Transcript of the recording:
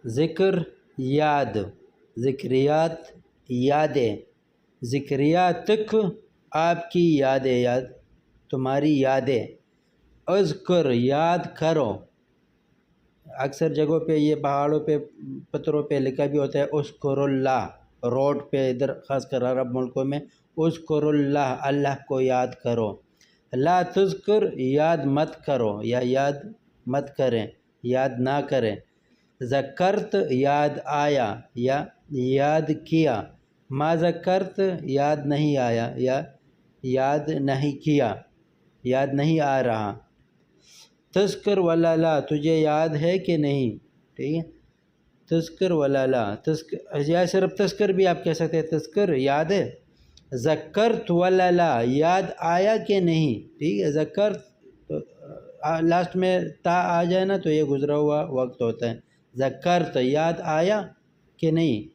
ذکر یاد، ذکریات یادیں، ذکریاتک آپ کی یادیں، یاد تمہاری یادیں، اذکر یاد کرو، اکثر جگہوں پہ یہ پہاڑوں پہ پتھروں پہ لکھا بھی ہوتا ہے اذکر اللہ، روڈ پہ ادھر خاص کر عرب ملکوں میں اذکر اللہ، اللہ کو یاد کرو، لا تذکر یاد مت کرو یا یاد مت کریں، یاد نہ کریں، ذکرت یاد آیا یا یاد کیا، ما ذکرت یاد نہیں آیا یا یاد نہیں کیا، یاد نہیں آ رہا، تذکر ولا لا تجھے یاد ہے کہ نہیں، ٹھیک ہے، تذکر ولا لا، تذکر یا صرف تذکر بھی آپ کہہ سکتے ہیں، تذکر یاد ہے، ذکرت ولا لا یاد آیا کہ نہیں، ٹھیک ہے، ذکرت لاسٹ میں تا آ جائے نا تو یہ گزرا ہوا وقت ہوتا ہے، ذکرت یاد آیا کہ نہیں،